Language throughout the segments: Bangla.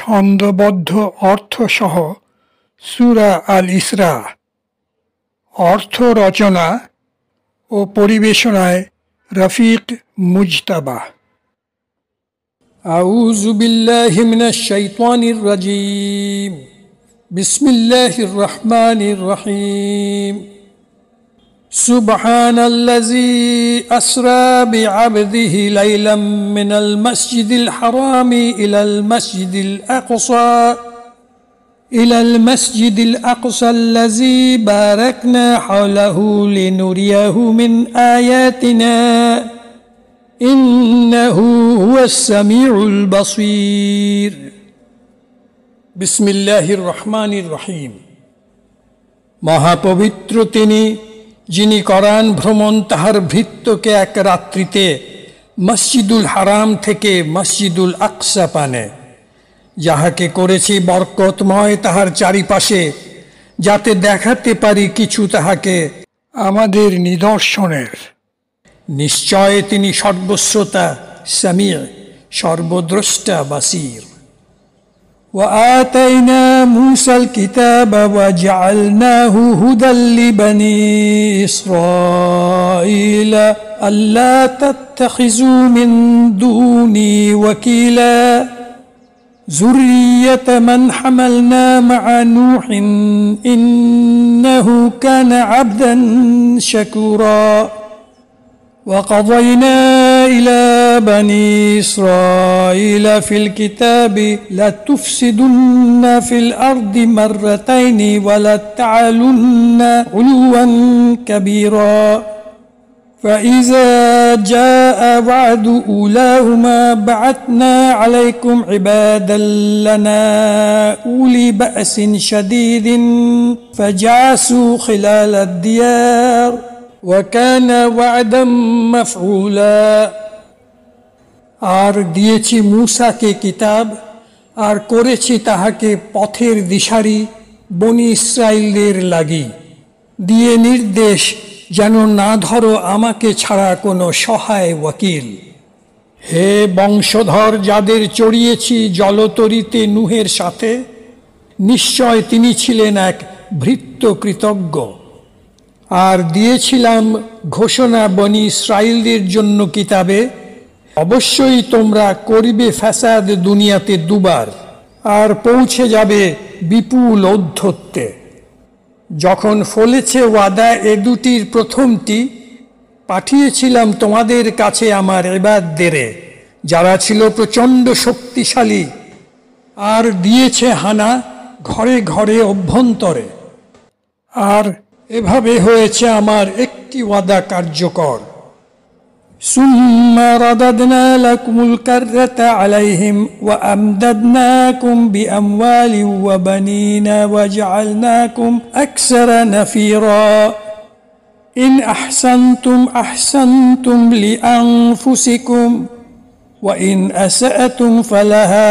ছন্দবদ্ধ অর্থসহ সূরা আল ইসরা। অর্থ রচনা ও পরিবেশনায় রফিক মুজতবা। আউযু বিল্লাহি মিনাশ শাইতানির রাজীম। বিসমিল্লাহির রহমানির রহিম। সুবহানাল্লাযী আসরা বিআবদিহি লাইলাম মিনাল মাসজিদিল হারামি ইলাল মাসজিদিল আকসা আল্লাযী বারাকনা হাওলাহু লিনুরিয়াহু মিন আয়াতিনা ইন্নাহু হুয়াস সামিউল বাসীর। বিসমিল্লাহির রহমানির রহিম। মহাপবিত্র তিনি, যিনি করান ভ্রমণ তাহার ভৃত্যকে এক রাত্রিতে মসজিদুল হারাম থেকে মসজিদুল আকসা পানে, যাহাকে করেছি বরকতময় তাহার চারিপাশে, যাতে দেখাতে পারি কিছু তাহাকে আমাদের নিদর্শনের। নিশ্চয় তিনি সর্বশ্রোতা, সামিউ, সর্বদ্রষ্টা, বাসীর। وآتينا موسى الكتاب وجعلناه هدى لبني إسرائيل ألا تتخذوا من دوني وكيلا ذرية من حملنا مع نوح إنه كان عبدا شكورا وقضينا إلى بني إسرائيل في الكتاب لتفسدن في الأرض مرتين ولتعلن علوا كبيرا فإذا جاء وعد أولاهما بعثنا عليكم عبادا لنا أولي بأس شديد فجاسوا خلال الديار وكان وعدا مفعولا। আর দিয়েছি মূসাকে কিতাব, আর করেছি তাহাকে পথের দিশারি বনি ইসরাইলদের লাগি, দিয়ে নির্দেশ যেন না ধরো আমাকে ছাড়া কোনো সহায় ওয়াকিল। হে বংশধর, যাদের চড়িয়েছি জলতরিতে নূহের সাথে, নিশ্চয় তিনি ছিলেন এক ভৃত্য কৃতজ্ঞ। আর দিয়েছিলাম ঘোষণা বনি ইসরাইলদের জন্য কিতাবে, অবশ্যই তোমরা করিবে ফ্যাসাদ দুনিয়াতে দুবার, আর পৌঁছে যাবে বিপুল ঔদ্ধত্যে। যখন ফলেছে ওয়াদা এ দুটির প্রথমটি, পাঠিয়েছিলাম তোমাদের কাছে আমার ইবাদদের, যারা ছিল প্রচণ্ড শক্তিশালী, আর দিয়েছে হানা ঘরে ঘরে অভ্যন্তরে। আর এভাবে হয়েছে আমার একটি ওয়াদা কার্যকর। সুম্মা রাদাদনা লাকুমুল কাররাতা আলাইহিম ওয়া আমদাদনাকুম বিআমওয়ালিন ওয়া বানিনা ওয়া জাআলনাকুম আকসারা নাফীরা ইন আহসানতুম লিআনফুসিকুম ওয়া ইন আসাআতুম ফালাহা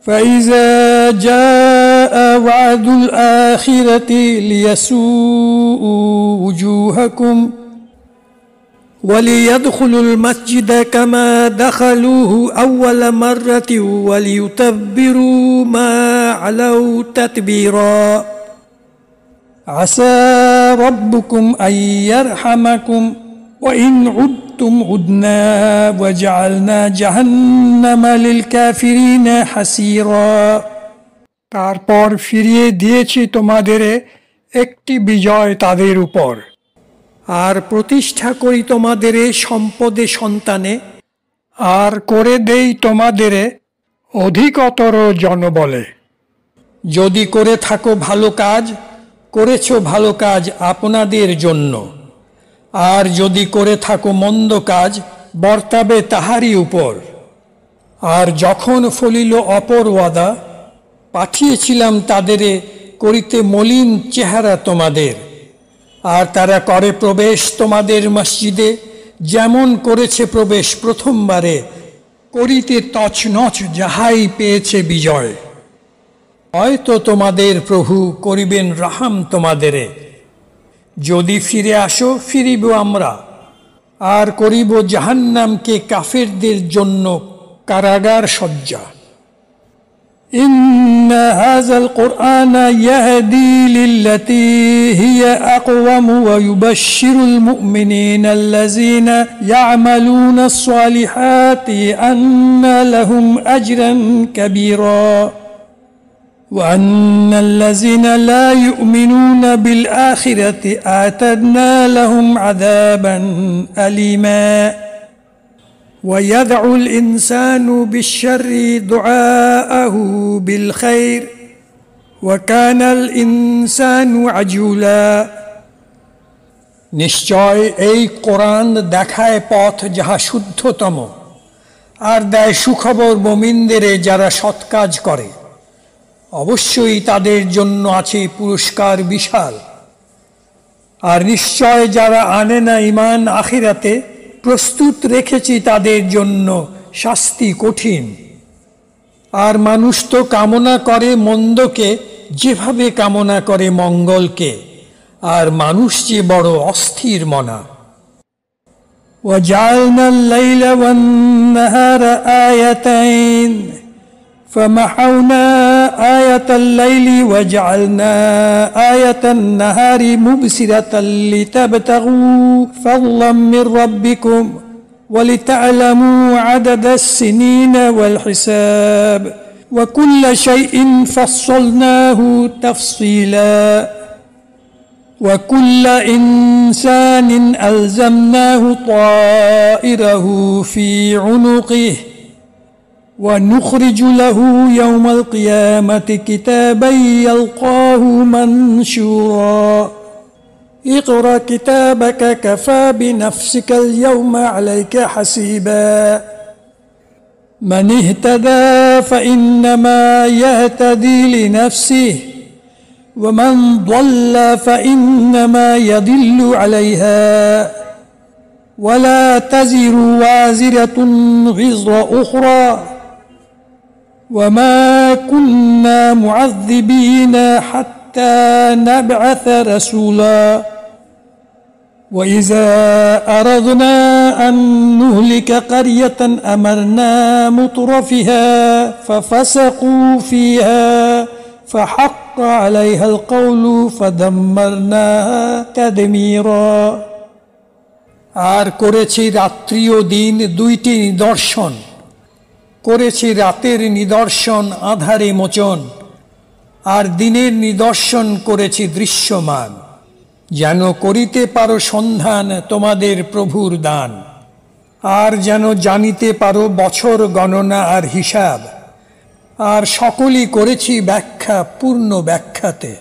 فإذا جاء وعد الآخرة ليسوءوا وجوهكم وليدخلوا المسجد كما دخلوه أول مرة وليتبروا ما علوا تتبيرا عسى ربكم أن يرحمكم وإن عدتم عدنا وجعلنا جهنم للكافرين حسيرا। তারপর ফিরিয়ে দিয়েছি তোমাদের একটি বিজয় তাদের উপর, আর প্রতিষ্ঠা করি তোমাদের সম্পদে সন্তানে, আর করে দেই তোমাদের অধিকতর জনবলে। যদি করে থাকো ভালো কাজ, করেছ ভালো কাজ আপনাদের জন্য, আর যদি করে থাকো মন্দ কাজ, বর্তাবে তাহারই উপর। আর যখন ফলিল অপর ওয়াদা, পাঠিয়েছিলাম তাদের করিতে মলিন চেহারা তোমাদের, আর তারা করে প্রবেশ তোমাদের মসজিদে, যেমন করেছে প্রবেশ প্রথমবারে, করিতে তছনছ যাহাই পেয়েছে বিজয়। হয়তো তোমাদের প্রভু করিবেন রাহাম তোমাদেরে। যদি ফিরে আসো, ফিরিব আমরা, আর করিব জাহান্নামকে কাফেরদের জন্য কারাগার সজ্জা। إن هذا القرآن يهدي للتي هي أقوم ويبشر المؤمنين الذين يعملون الصالحات أن لهم أجرا كبيرا وأن الذين لا يؤمنون بالآخرة أعتدنا لهم عذابا أليما ويدعو الإنسان بالشر دعاءه بالخير وكان الإنسان عجولا নিশ্চয় এই কোরআন দেখায় পথ যাহা শুদ্ধতম আর দেয় সুখবর মুমিনদের যারা সৎ কাজ করে অবশ্যই তাদের জন্য আছে পুরস্কার বিশাল আর নিশ্চয় যারা আনে না ঈমান আখিরাতে প্রস্তুত রেখেছি তাদের জন্য শাস্তি কঠিন আর মানুষ তো কামনা করে মন্দকে যেভাবে কামনা করে মঙ্গলকে আর মানুষ যে বড় অস্থির মনা وجعلنا الليل والنهار آيتين فمحونا آية الليل وجعلنا آية النهار مبصرة لتبتغوا فضلا من ربكم ولتعلموا عدد السنين والحساب وكل شيء فصلناه تفصيلا وكل إنسان ألزمناه طائره في عنقه ونخرج له يوم القيامة كتابا يلقاه منشورا اقرأ كتابك كفى بنفسك اليوم عليك حسيبا من اهتدى فإنما يهتدي لنفسه ومن ضل فإنما يضل عليها ولا تزر وازرة وزر أخرى وما كنا معذبين حتى نبعث رسولا وإذا أردنا أن نهلك قرية أمرنا مترفها ففسقوا فيها فحق عليها القول فدمرناها تدميرا আর করেছি রাত্রি ও দিন দুইটি নিদর্শন করেছি রাতের নিদর্শন আঁধারে মোচন আর দিনের নিদর্শন করেছি দৃশ্যমান যেন করিতে পারো সন্ধান তোমাদের প্রভুর দান আর যেন জানিতে পারো বছর গণনা আর হিসাব আর সকলই করেছি ব্যাখ্যা পূর্ণ ব্যাখ্যাতে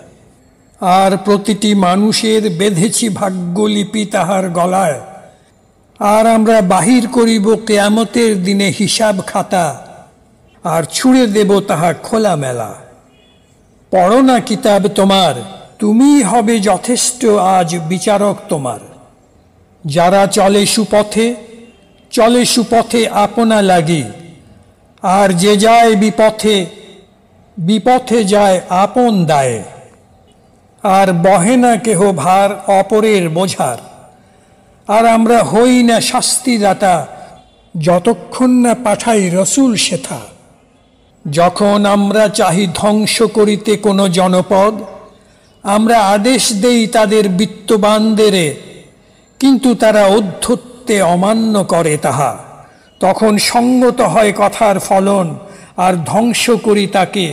আর প্রতিটি মানুষের বেঁধেছি ভাগ্যলিপি তাহার গলায় আর আমরা বাহির করিব কিয়ামতের দিনে হিসাব খাতা আর ছুঁড়ে দেব তাহা খোলামেলা পড়ো না কিতাব তোমার তুমি হবে যথেষ্ট আজ বিচারক তোমার যারা চলে সুপথে আপনা লাগি আর যে যায় বিপথে যায় আপন দায়ে আর বহে না কেহ ভার অপরের বোঝার আর আমরা হই না শাস্তিদাতা যতক্ষণ না পাঠাই রসুল সেথা যখন আমরা চাহি ধ্বংস করিতে কোনো জনপদ আমরা আদেশ দেই তাদের বিত্তবানদের কিন্তু তারা অধ্যত্বে অমান্য করে তাহা তখন সঙ্গত হয় কথার ফলন আর ধ্বংস করি তাকে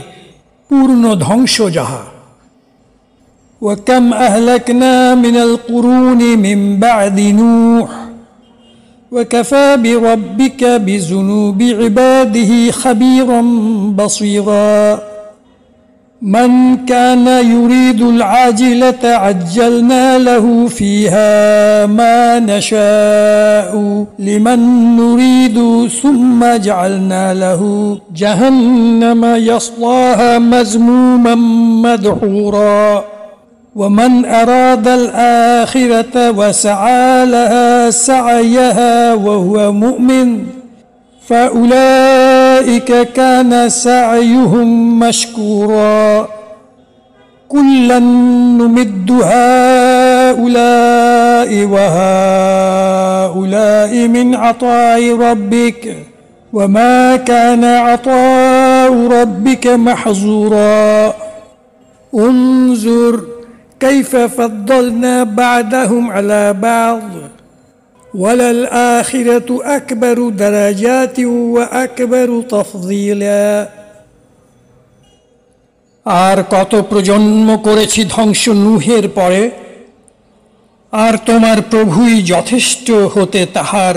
পূর্ণ ধ্বংস যাহা وكم أهلكنا من القرون من بعد نوح وكفى بربك بذنوب عباده خبيرا بصيرا من كان يريد العاجلة عجلنا له فيها ما نشاء لمن نريد ثم جعلنا له جهنم يصلاها مذموما مدحورا ومن أراد الآخرة وسعى لها سعيها وهو مؤمن فأولئك كان سعيهم مشكورا كلا نمد هؤلاء وهؤلاء من عطاء ربك وما كان عطاء ربك محظورا انظر كيف فضلنا بعضهم على بعض وللآخرة أكبر درجات وأكبر تفضيلا আর কত প্রজন্ম করেছি ধ্বংস নূহের পরে, আর তোমার প্রভুই যথেষ্ট হতে তাহার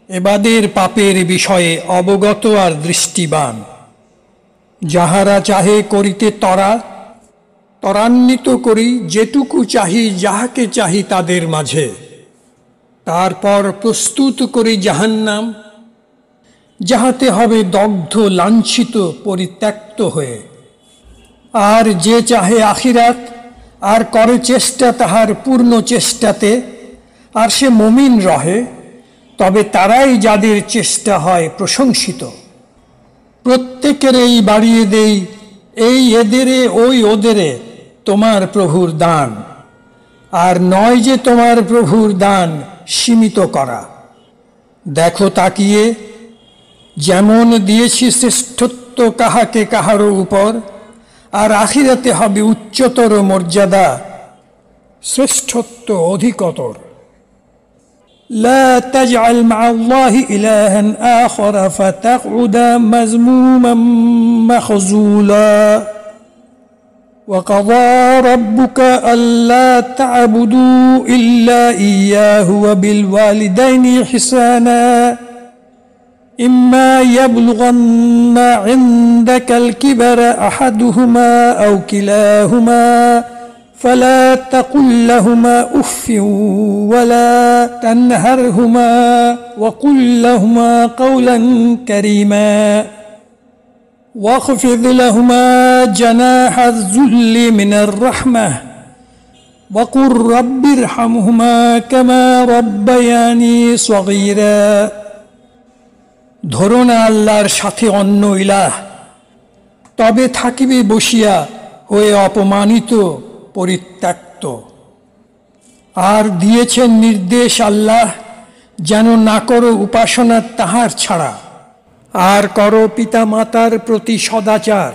এবাদের পাপের বিষয়ে অবগত আর দৃষ্টিবান। যাহারা চাহে করিতে ত্বরান্বিত করি যেটুকু চাহি যাহাকে চাহি তাদের মাঝে, তারপর প্রস্তুত করি জাহান্নাম, যাহাতে হবে দগ্ধ লাঞ্ছিত পরিত্যক্ত হয়ে। আর যে চাহে আখিরাত আর করে চেষ্টা তাহার পূর্ণ চেষ্টাতে, আর সে মুমিন রহে, তবে তারাই যাদের চেষ্টা হয় প্রশংসিত। প্রত্যেকেরই বাড়িয়ে দেই এই এদেরে ওই ওদেরে তোমার প্রভুর দান, আর নয় যে তোমার প্রভুর দান সীমিত করা। দেখো তাকিয়ে, যেমন দিয়েছি শ্রেষ্ঠত্ব কাহাকে কাহারও উপর, আর আখিরাতে হবে উচ্চতর মর্যাদা, শ্রেষ্ঠত্ব অধিকতর। لا تجعل مع الله إلها آخر فتقعد مذموما مخذولا وقضى ربك ألا تعبدوا إلا إياه وبالوالدين إحسانا إما يبلغن عندك الكبر أحدهما أو كلاهما فلا تقل لهما أف ولا تنهرهما وقل لهما قولا كريما واخفض لهما جناح الذل من الرحمة وقل رب ارحمهما كما ربياني صغيرا ধরো না আল্লাহর সাথে অন্য ইলাহ, তবে থাকিবে বসিয়া হয়ে অপমানিত পরিত্যক্ত। আর দিয়েছেন নির্দেশ আল্লাহ, যেন না করো উপাসনা তাহার ছাড়া, আর করো পিতামাতার প্রতি সদাচার।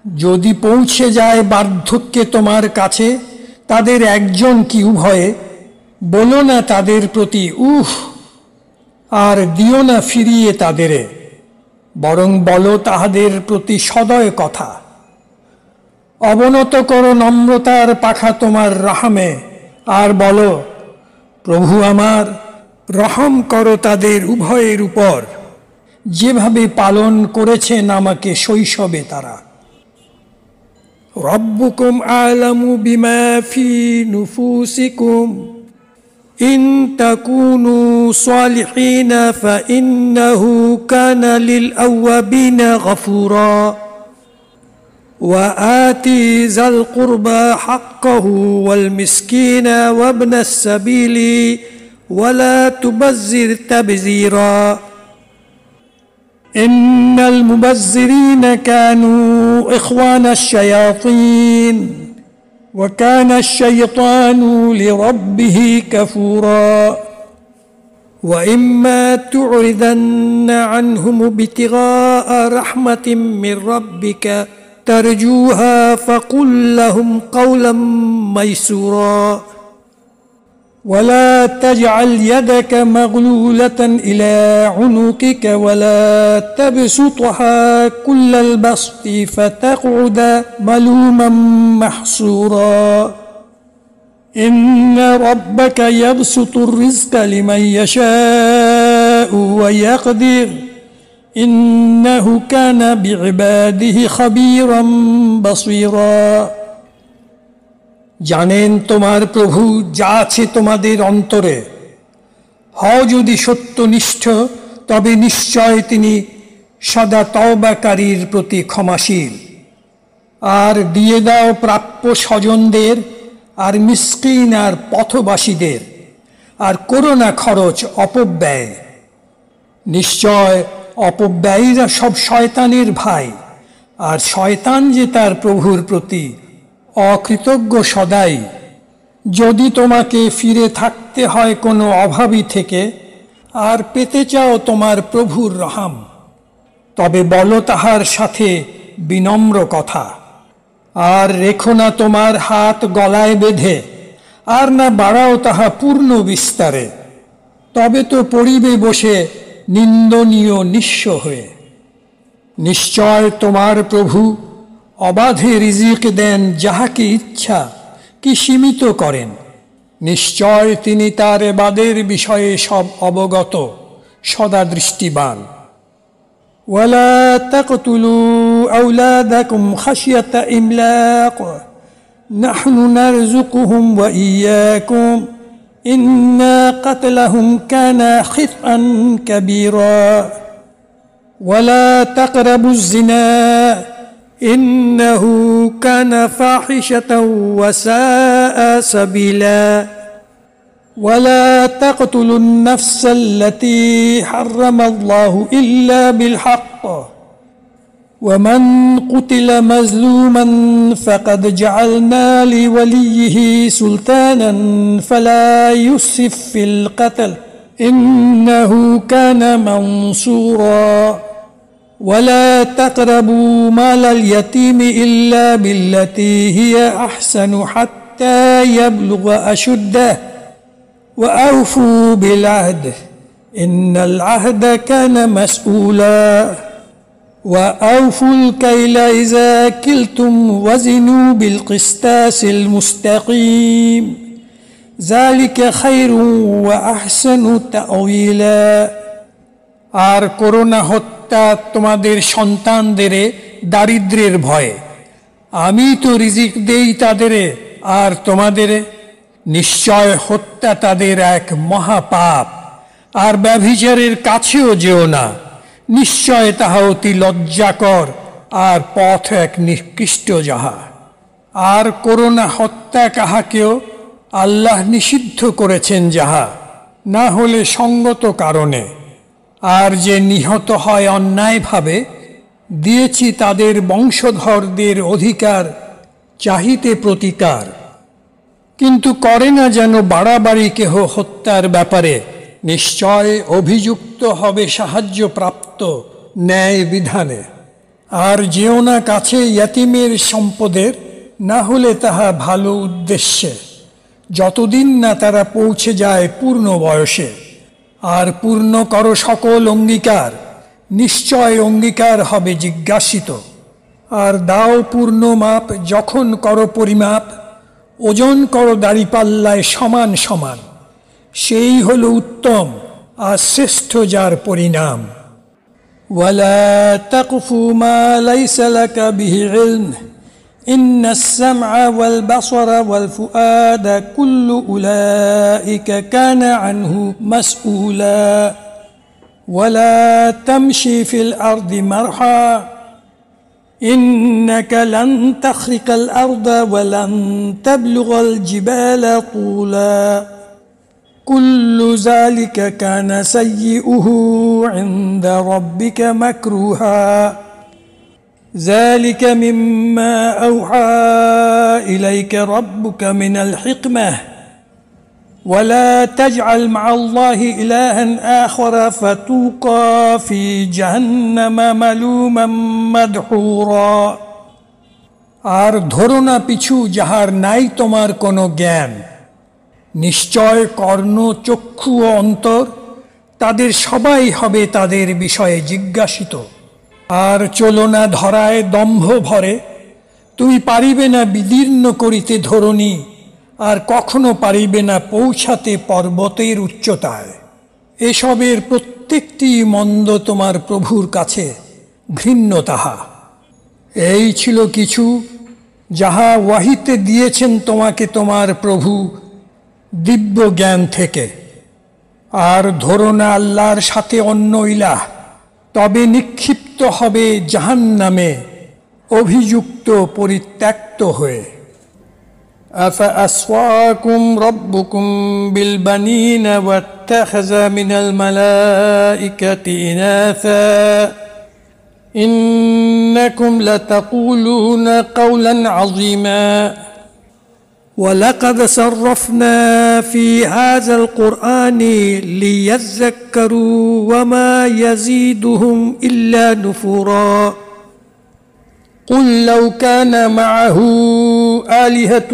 যদি পৌঁছে যায় বার্ধক্যে তোমার কাছে তাদের একজন কি উভয়ে, বলো না তাদের প্রতি উহ, আর দিও না ফিরিয়ে তাদেরে, বরং বলো তাহাদের প্রতি সদয় কথা। অবনত করো নম্রতার পাখা তোমার রাহমে, আর বলো, প্রভু আমার, রহম করো তাদের উভয়ের উপর, যেভাবে পালন করেছেন আমাকে শৈশবে তারা। রব্বুকুম আ'লামু বিমা ফি নুফুসিকুম ইন তাকুনু সালিহিনা ফাইন্নাহু কানা লিল আওয়াবিনা গফুরা وآتِ ذا القربى حقه والمسكين وابن السبيل ولا تبذر تبذيرا إن المبذرين كانوا إخوان الشياطين وكان الشيطان لربه كفورا وإما تعرضن عنهم ابتغاء رحمة من ربك ترجوها فقل لهم قولا ميسورا ولا تجعل يدك مغلولة إلى عنقك ولا تبسطها كل البسط فتقعد ملوما محسورا إن ربك يبسط الرزق لمن يشاء ويقدر إنه كان بعباده خبيرا بصيرا জানেন তোমার প্রভু যা আছে তোমাদের অন্তরে। হও যদি সত্যনিষ্ঠ, তবে নিশ্চয় তিনি সদা তওবাকারীর প্রতি ক্ষমাশীল। আর দিয়ে দাও প্রাপ্য স্বজনদের, আর মিসকিন আর পথবাসীদের, আর করো না খরচ অপব্যয়। নিশ্চয় অপব্যয়ীরা সব শয়তানের ভাই, আর শয়তান যে তার প্রভুর প্রতি অকৃতজ্ঞ সদাই। যদি তোমাকে ফিরে থাকতে হয় কোনো অভাবী থেকে, আর পেতে চাও তোমার প্রভুর রহম, তবে বলো তাহার সাথে বিনম্র কথা। আর রেখো না তোমার হাত গলায় বেঁধে, আর না বাড়াও তাহা পূর্ণ বিস্তারে। তবে তো পড়িবে বসে নিন্দনীয় নিঃস্ব হয়ে। নিশ্চয় তোমার প্রভু অবাধে রিজিক দেন যাহাকে ইচ্ছা, কি সীমিত করেন। নিশ্চয় তিনি তার এবাদের বিষয়ে সব অবগত, সদা দৃষ্টিবান। ولا تقتلوا أولادكم خشية إملاق نحن نرزقهم وإياكم إن قتلهم كان خطأ كبيرا ولا تقربوا الزنا إنه كان فاحشة وساء سبيلا ولا تقتلوا النفس التي حرم الله إلا بالحق ومن قتل مظلوما فقد جعلنا لوليه سلطانا فلا يسرف في القتل إنه كان منصورا ولا تقربوا مال اليتيم إلا بالتي هي أحسن حتى يبلغ أشده وأوفوا بالعهد إن العهد كان مسؤولا وأوفوا الكيل إذا كلتم وزنوا بالقسطاس المستقيم ذلك خير وأحسن تأويلا আর করোনা হত্যা তোমাদের সন্তানদের দারিদ্র্যের ভয়ে। আমি তো রিজিক দেই তাদের আর তোমাদের। নিশ্চয় হত্যা তাদের এক মহাপাপ, আর ব্যভিচারের কাছেও যেও না। নিশ্চয় তাহা অতি লজ্জাকর, আর পথ এক নিকৃষ্ট যাহা। আর করোনা হত্যা কাহাকেও আল্লাহ নিষিদ্ধ করেছেন যাহা, না হলে সঙ্গত কারণে। আর যে নিহত হয় অন্যায়ভাবে, দিয়েছি তাদের বংশধরদের অধিকার চাহিতে প্রতিকার। কিন্তু করে না যেন বাড়াবাড়ি কেহ হত্যার ব্যাপারে। নিশ্চয় অভিযুক্ত হবে সাহায্যপ্রাপ্ত ন্যায় বিধানে। আর যেও না কাছে ইয়াতিমের সম্পদের, না হলে তাহা ভালো উদ্দেশ্যে, যতদিন না তারা পৌঁছে যায় পূর্ণ বয়সে। আর পূর্ণ করো সকল অঙ্গীকার, নিশ্চয় অঙ্গীকার হবে জিজ্ঞাসিত। আর দাও পূর্ণ মাপ যখন করো পরিমাপ, ওজন করো দাড়িপাল্লায় সমান সমান। সেই হল উত্তম আর শ্রেষ্ঠ যার পরিণাম। ওয়ালা তাকফু মা লাইসা লাকা বিহি ইলম ইন্নাস সামআ ওয়াল বাসরা ওয়াল ফুআদা কুল্লু উলাইকা কানা আনহু মাসউলা ওয়ালা তামশি ফিল আরদি মারহা إنك لن تخرق الأرض ولن تبلغ الجبال طولا كل ذلك كان سيئه عند ربك مكروها ذلك مما أوحى إليك ربك من الحكمة ولا تجعل مع الله إلها آخر فتوقى في جهنم ملوما مدحورا আর ধরো না পিছু যাহার নাই তোমার কোনো জ্ঞান। নিশ্চয় কর্ণ, চক্ষু ও অন্তর তাদের সবাই হবে তাদের বিষয়ে জিজ্ঞাসিত। আর চলো না ধরায় দম্ভ ভরে, তুমি পারিবে না বিদীর্ণ করিতে ধরণী, আর কখনো পারিবে না পৌঁছাতে পর্বতের উচ্চতায়। এসবের প্রত্যেকটি মন্দ তোমার প্রভুর কাছে ঘৃণ্য তাহা। এই ছিল কিছু যাহা ওয়াহিতে দিয়েছেন তোমাকে তোমার প্রভু দিব্য জ্ঞান থেকে। আর ধরো না আল্লাহর সাথে অন্য ইলাহ, তবে নিক্ষিপ্ত হবে জাহান্নামে অভিযুক্ত পরিত্যক্ত হয়ে। أفأصفاكم ربكم بالبنين واتخذ من الملائكة إناثا إنكم لتقولون قولا عظيما ولقد صرفنا في هذا القرآن ليذكروا وما يزيدهم إلا نفورا قل لو كان معه آلهة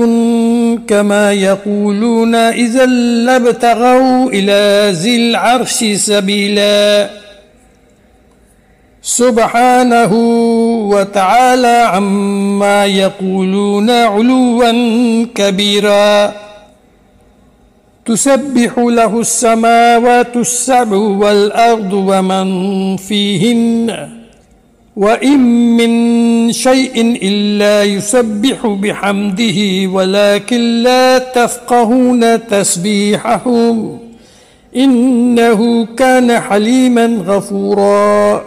كما يقولون إذا لابتغوا إلى ذي العرش سبيلا سبحانه وتعالى عما يقولون علوا كبيرا تسبح له السماوات السبع والأرض ومن فيهن وإن من شيء إلا يسبح بحمده ولكن لا تفقهون تسبيحهم إنه كان حليما غفورا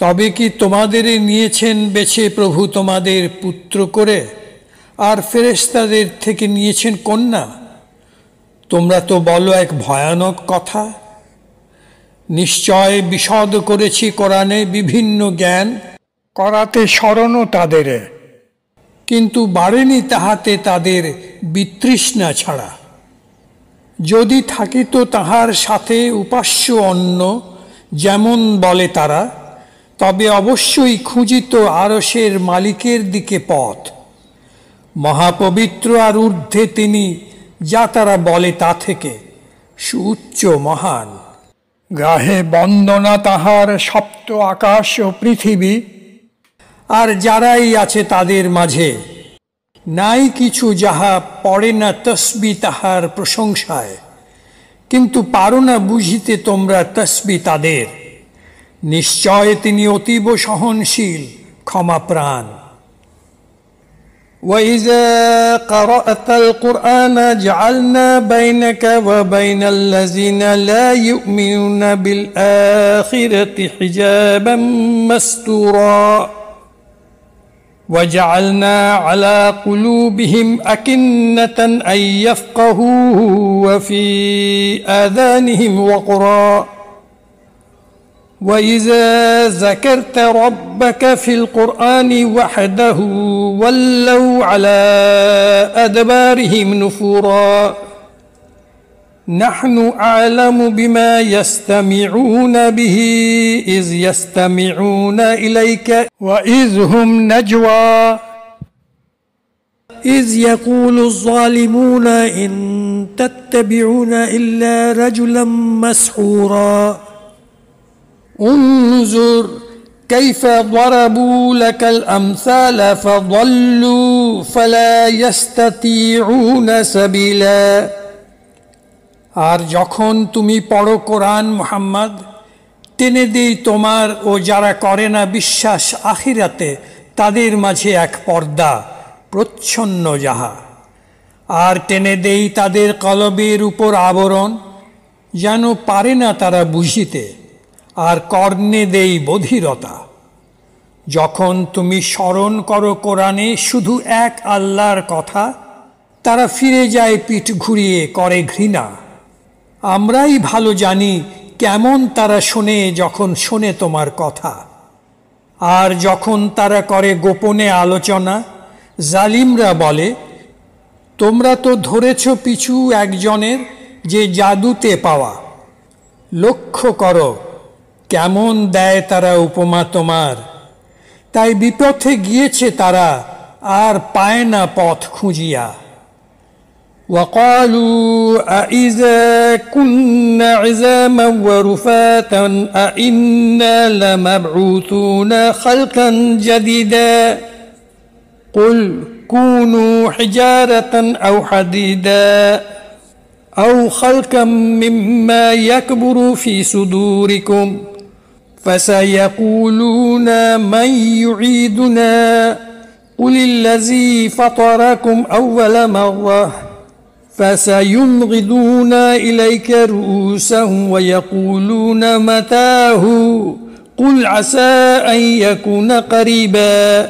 তবে কি তোমাদের নিয়েছেন বেছে প্রভু তোমাদের পুত্র করে আর ফেরেশতাদের থেকে নিয়েছেন কন্যা? তোমরা তো বলো এক ভয়ানক কথা। নিশ্চয় বিশদ করেছি কোরআনে বিভিন্ন জ্ঞান করাতে স্মরণও তাদের, কিন্তু বাড়েনি তাহাতে তাদের বিতৃষ্ণা ছাড়া। যদি থাকিত তাহার সাথে উপাস্য অন্য যেমন বলে তারা, তবে অবশ্যই খুঁজিত আরশের মালিকের দিকে পথ। মহাপবিত্র আর ঊর্ধ্বে তিনি, যা তারা বলে তা থেকে সুউচ্চ মহান। গাহে বন্দনা তাহার সপ্ত আকাশ ও পৃথিবী, আর যারাই আছে তাদের মাঝে নাই কিছু যাহা পড়ে না তসবি তাহার প্রশংসায়, কিন্তু পারো না বুঝিতে তোমরা তসবি তাদের। নিশ্চয় তিনি অতীব সহনশীল, ক্ষমাপ্রাণ। وَإِذَا قَرَأْتَ الْقُرْآنَ جَعَلْنَا بَيْنَكَ وَبَيْنَ الَّذِينَ لَا يُؤْمِنُونَ بِالْآخِرَةِ حِجَابًا مَسْتُورًا وَجَعَلْنَا عَلَى قُلُوبِهِمْ أَكِنَّةً أَن يَفْقَهُوهُ وَفِي آذَانِهِمْ وَقْرًا وَإِذَا ذَكَرْتَ رَبَّكَ فِي الْقُرْآنِ وَحْدَهُ وَلَّوْا عَلَى أَدْبَارِهِمْ نُفُورًا نَحْنُ أَعْلَمُ بِمَا يَسْتَمِعُونَ بِهِ إِذْ يَسْتَمِعُونَ إِلَيْكَ وَإِذْ هُمْ نَجْوَى إِذْ يَقُولُ الظَّالِمُونَ إِن تَتَّبِعُونَ إِلَّا رَجُلًا مَسْحُورًا انظر كيف ضربوا لك الأمثال فضلوا فلا يستطيعون سبيلا আর যখন তুমি পড়ো কোরআন মুহাম্মদ, টেনে দেই তোমার ও যারা করে না বিশ্বাস আখিরাতে তাদের মাঝে এক পর্দা প্রচ্ছন্ন যাহা, আর টেনে দেই তাদের কলবের উপর আবরণ, যেন পারে না তারা বুঝিতে, আর কর্ণে দেই বধিরতা। যখন তুমি স্মরণ করো কোরআনে শুধু এক আল্লাহর কথা, তারা ফিরে যায় পিঠ ঘুরিয়ে, করে ঘৃণা। আমরাই ভালো জানি কেমন তারা শোনে যখন শোনে তোমার কথা। আর যখন তারা করে গোপনে আলোচনা, জালিমরা বলে, তোমরা তো ধরেছ পিছু একজনের যে জাদুতে পাওয়া। লক্ষ্য করো কেমন দেয় তারা উপমা তোমার, তাই বিপথে গিয়েছে তারা, আর পায় না পথ খুঁজিয়া। وقالوا أإذا كنا عظاما ورفاتا أإنا لمبعوثون خلقا جديدا قل كونوا حجارة أو حديدا أو خلقا مما يكبر في صدوركم فسيقولون من يعيدنا قل الذي فطركم أول مرة فسينغضون إليك رؤوسهم ويقولون متاه قل عسى أن يكون قريبا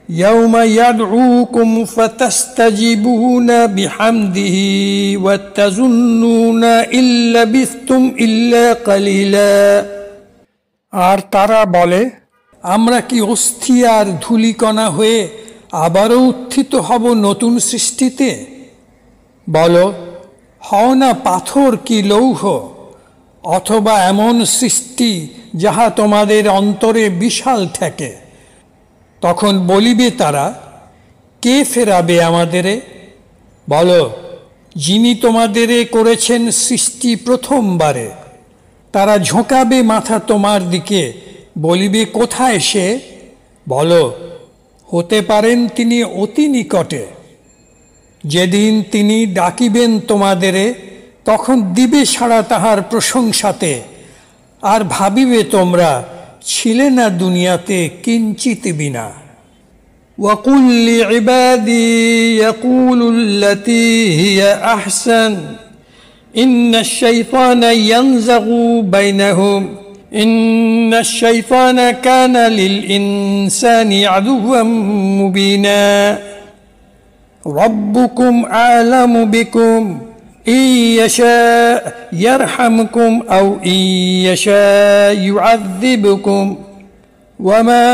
يوم يدعوكم فتستجيبون بحمده وتظنون إن لبثتم إلا قليلا আর তারা বলে, আমরা কি অস্থি আর ধূলিকণা হয়ে আবারও উত্থিত হব নতুন সৃষ্টিতে? বলো, হও না পাথর কি লৌহ, অথবা এমন সৃষ্টি যাহা তোমাদের অন্তরে বিশাল থাকে। তখন বলিবে তারা, কে ফেরাবে আমাদেরে? বলো, যিনি তোমাদেরে করেছেন সৃষ্টি প্রথমবারে। তারা ঝোঁকাবে মাথা তোমার দিকে, বলিবে, কোথায় সে? বলো, হতে পারেন তিনি অতি নিকটে। যেদিন তিনি ডাকিবেন তোমাদেরে, তখন দিবে সাড়া তাহার প্রশংসাতে। আর ভাবিবে তোমরা, ছিলে না দুনিয়াতে কিঞ্চিত বিনা। وَقُلْ لِعِبَادِي يَقُولُوا الَّتِي هِيَ أَحْسَنُ إِنَّ الشَّيْطَانَ يَنزَغُ بَيْنَهُمْ إِنَّ الشَّيْطَانَ كَانَ لِلْإِنسَانِ عَدُوًّا مُبِينًا رَبُّكُمْ أَعْلَمُ بِكُمْ إِن يَشَاء يَرْحَمْكُمْ أَوْ إِن يَشَاء يُعَذِّبْكُمْ وَمَا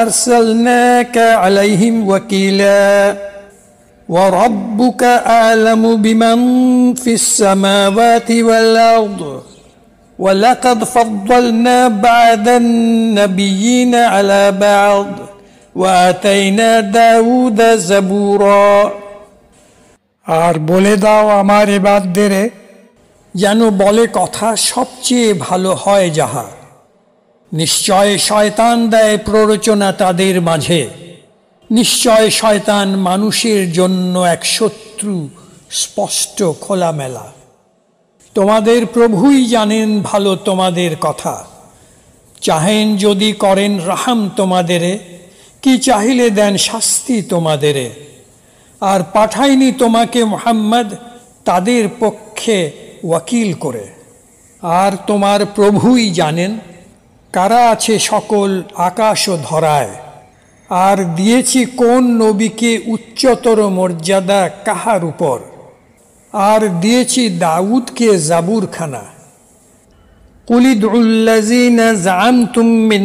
أَرْسَلْنَاكَ عَلَيْهِمْ وَكِيلًا وَرَبُّكَ أَعْلَمُ بِمَنْ فِي السَّمَاوَاتِ وَالْأَرْضِ وَلَقَدْ فَضَّلْنَا بَعْضَ النَّبِيِّينَ عَلَى بَعْضٍ وَآتَيْنَا دَاوُودَ زَبُورًا। আর বলে দাও আমার ইবাদদের, যেন বলে কথা সবচেয়ে ভালো হয় যাহা। নিশ্চয় শয়তান দেয় প্ররোচনা তাদের মাঝে। নিশ্চয় শয়তান মানুষের জন্য এক শত্রু, স্পষ্ট খোলামেলা। তোমাদের প্রভুই জানেন ভালো তোমাদের কথা। চাহেন যদি করেন রাহাম তোমাদেরে, কি চাহিলে দেন শাস্তি তোমাদেরে। আর পাঠাইনি তোমাকে মুহাম্মদ তাদের পক্ষে ওয়াকিল করে। আর তোমার প্রভুই জানেন কারা আছে সকল আকাশ ও ধরায়। আর দিয়েছি কোন নবীকে উচ্চতর মর্যাদা কাহার উপর। আর দিয়েছি দাউদকে জাবুরখানা। قُلِ ادْعُوا الَّذِينَ زَعَمْتُم مِّن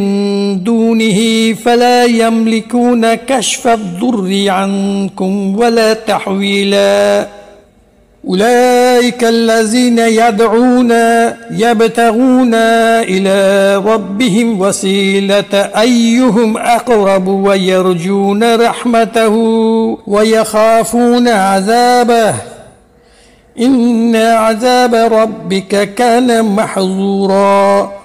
دُونِهِ فَلَا يَمْلِكُونَ كَشْفَ الضُّرِّ عَنكُمْ وَلَا تَحْوِيلًا أُولَئِكَ الَّذِينَ يَدْعُونَ يَبْتَغُونَ إِلَى رَبِّهِمْ وَسِيلَةً أَيُّهُمْ أَقْرَبُ وَيَرْجُونَ رَحْمَتَهُ وَيَخَافُونَ عَذَابَهُ إِنَّ عَذَابَ رَبِّكَ كَانَ مَحْذُورًا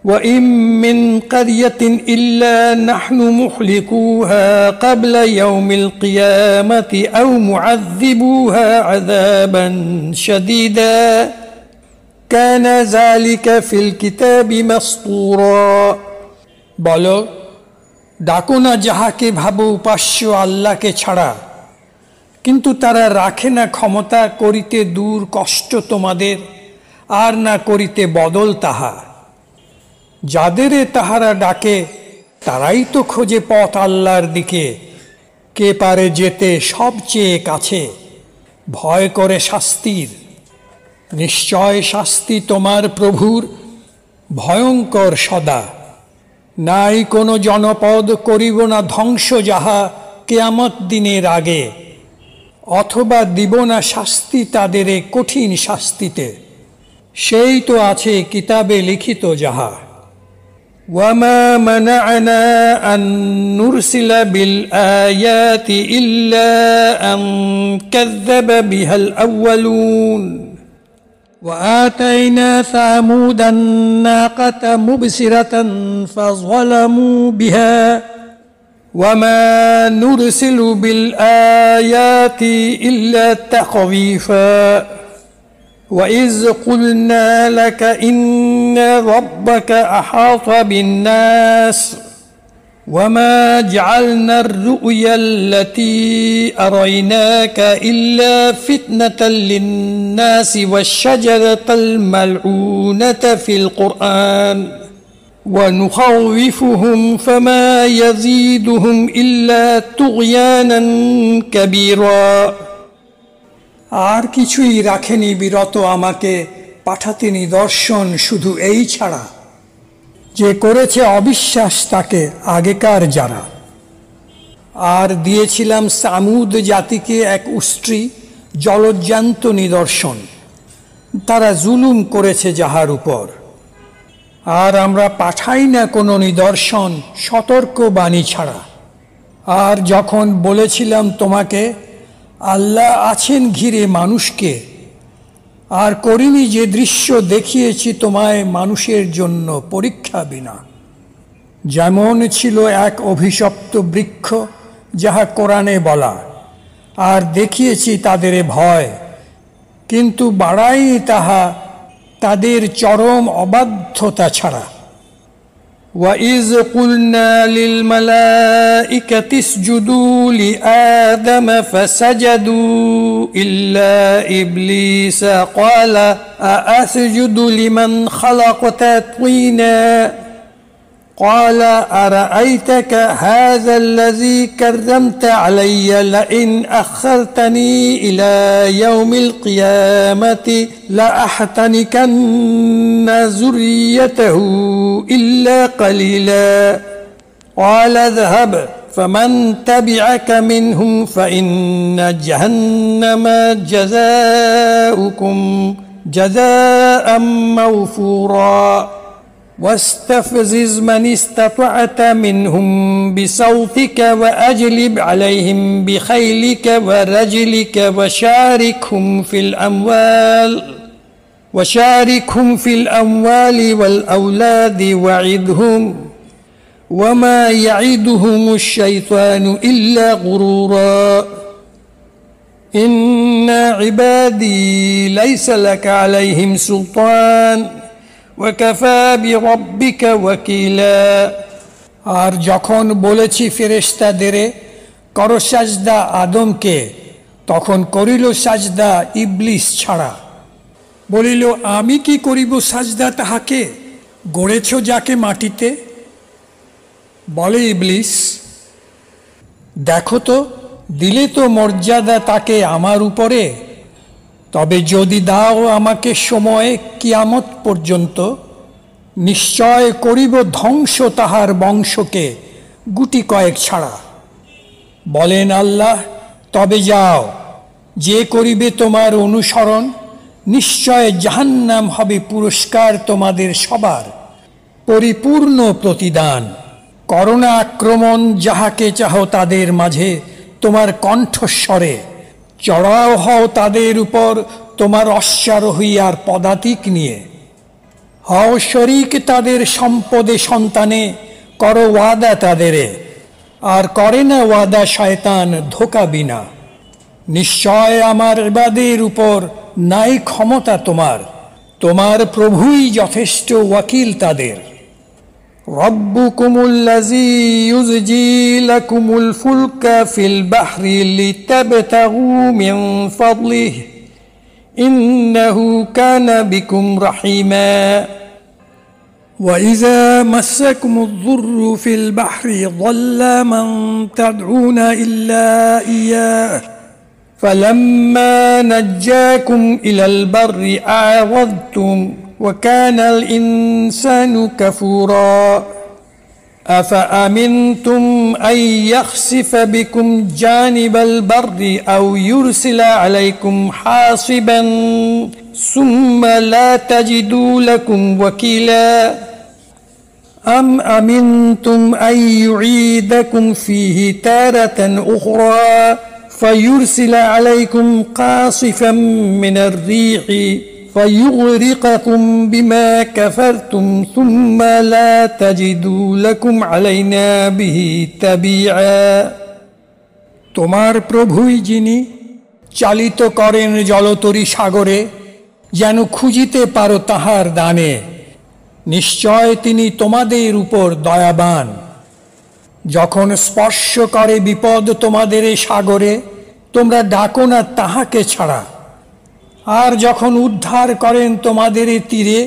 وَإِن مِّن قَرْيَةٍ إِلَّا نَحْنُ مُهْلِكُوهَا قَبْلَ يَوْمِ الْقِيَامَةِ أَوْ مُعَذِّبُوهَا عَذَابًا شَدِيدًا كَانَ ذَلِكَ فِي الْكِتَابِ مَسْطُورًا। বলো, ডাকো না যাহাকে ভাবো উপাস্য আল্লাহকে ছাড়া, কিন্তু তারা রাখে না ক্ষমতা করিতে দূর কষ্ট তোমাদের, আর না করিতে বদল তাহা। যাদেরে তাহারা ডাকে তারাই তো খোঁজে পথ আল্লাহর দিকে। কে পারে যেতে সবচেয়ে কাছে, ভয় করে শাস্তির। নিশ্চয় শাস্তি তোমার প্রভুর ভয়ঙ্কর সদা। নাই কোনো জনপদ করিব না ধ্বংস যাহা কিয়ামত দিনের আগে, অথবা দিব না শাস্তি তাদেরে কঠিন শাস্তিতে। সেই তো আছে কিতাবে লিখিত যাহা। وَمَا مَنَعَنَا أَن نُّرْسِلَ بِالْآيَاتِ إِلَّا أَن كَذَّبَ بِهَا الْأَوَّلُونَ وَآتَيْنَا ثَمُودَ النَّاقَةَ مُبْصِرَةً فَظَلَمُوا بِهَا وَمَا نُرْسِلُ بِالْآيَاتِ إِلَّا تَخْوِيفًا وَإِذْ قُلْنَا لَكَ إِنَّ رَبَّكَ أَحَاطَ بِالنَّاسِ وَمَا جَعَلْنَا الرُّؤْيَا الَّتِي أَرَيْنَاكَ إِلَّا فِتْنَةً لِلنَّاسِ وَالشَّجَرَةَ الْمَلْعُونَةَ فِي الْقُرْآنِ وَنُخَوِّفُهُمْ فَمَا يَزِيدُهُمْ إِلَّا طُغْيَانًا كَبِيرًا। আর কিছুই রাখেনি বিরত আমাকে পাঠাতে নিদর্শন শুধু এই ছাড়া, যে করেছে অবিশ্বাস তাকে আগেকার যারা। আর দিয়েছিলাম সামুদ জাতিকে এক উষ্ট্রী জলজ্যান্ত নিদর্শন, তারা জুলুম করেছে যাহার উপর। আর আমরা পাঠাই না কোনো নিদর্শন সতর্ক বাণী ছাড়া। আর যখন বলেছিলাম তোমাকে আল্লাহ আছেন ঘিরে মানুষকে, আর করিনি যে দৃশ্য দেখিয়েছি তোমায় মানুষের জন্য পরীক্ষা বিনা। যেমন ছিল এক অভিশপ্ত বৃক্ষ যাহা কোরআনে বলা, আর দেখিয়েছি তাদের ভয়, কিন্তু বাড়াইনি তাহা তাদের চরম অবাধ্যতা ছাড়া। وَإِذْ قُلْنَا لِلْمَلَائِكَةِ اسْجُدُوا لِآدَمَ فَسَجَدُوا إِلَّا إِبْلِيسَ قَالَ أَأَسْجُدُ لِمَنْ خَلَقْتَ طِينًا قال أرأيتك هذا الذي كرمت علي لئن أخرتني إلى يوم القيامة لأحتنكن ذريته إلا قليلا قال اذهب فمن تبعك منهم فإن جهنم جزاؤكم جزاء موفورا واستفزز من استطعت منهم بصوتك وأجلب عليهم بخيلك ورجلك وشاركهم في الأموال والأولاد وعدهم وما يعدهم الشيطان إلا غرورا إن عبادي ليس لك عليهم سلطان وكفى بربك وكيلا। আর যখন বলেছি ফেরেশতাদের করো সাজদা আদমকে, তখন করিল সাজদা ইবলিস ছাড়া। বলিল আমি কি করিব সাজদা তাহাকে, গড়েছ যাকে মাটিতে। বলে ইবলিস দেখো তো, দিলে তো মর্যাদা তাকে আমার উপরে, তবে যদি দাও আমাকে সময় কিয়ামত পর্যন্ত, নিশ্চয় করিব ধ্বংস তাহার বংশকে গুটি কয়েক ছাড়া। বলেন আল্লাহ তবে যাও, যে করিবে তোমার অনুসরণ, নিশ্চয় জাহান্নাম হবে পুরস্কার তোমাদের সবার, পরিপূর্ণ প্রতিদান। করোনা আক্রমণ যাহাকে চাহো তাদের মাঝে তোমার কণ্ঠস্বরে, চড়াও হও তাদের উপর তোমার অশ্বারোহী আর পদাতিক নিয়ে। হও শরীক তাদের সম্পদে সন্তানে, করো ওয়াদা তাদেরে, আর করে না ওয়াদা শয়তান ধোঁকা বিনা। নিশ্চয় আমার ইবাদের উপর নাই ক্ষমতা তোমার, তোমার প্রভুই যথেষ্ট ওয়াকিল তাদের। রব্বুকুমুল্লাযী ইউযজি লাকুমুল ফুলকা ফিল বাহরি লিতাবতাগু মিন ফাদলিহি ইন্নাহু কানা বিকুম রাহিমা। وإذا مسكم الضر في البحر ضل من تدعون إلا إياه فلما نجاكم إلى البر أعرضتم وكان الإنسان كفورا أفأمنتم أن يخسف بكم جانب البر أو يرسل عليكم حاصبا ثم لا تجدوا لكم وكيلا أم أمنتم أن يعيدكم فيه تارة أخرى فيرسل عليكم قاصفا من الريح فيغرقكم بما كفرتم ثم لا تجدوا لكم علينا به تبيعا। তোমার প্রভুই যিনি চালিত করেন জলতরী সাগরে, যেন খুঁজিতে পারো তাহার দানে। নিশ্চয় তিনি তোমাদের উপর দয়াবান। যখন স্পর্শ করে বিপদ তোমাদের সাগরে, তোমরা ডাকো না তাহাকে ছাড়া। আর যখন উদ্ধার করেন তোমাদের তীরে,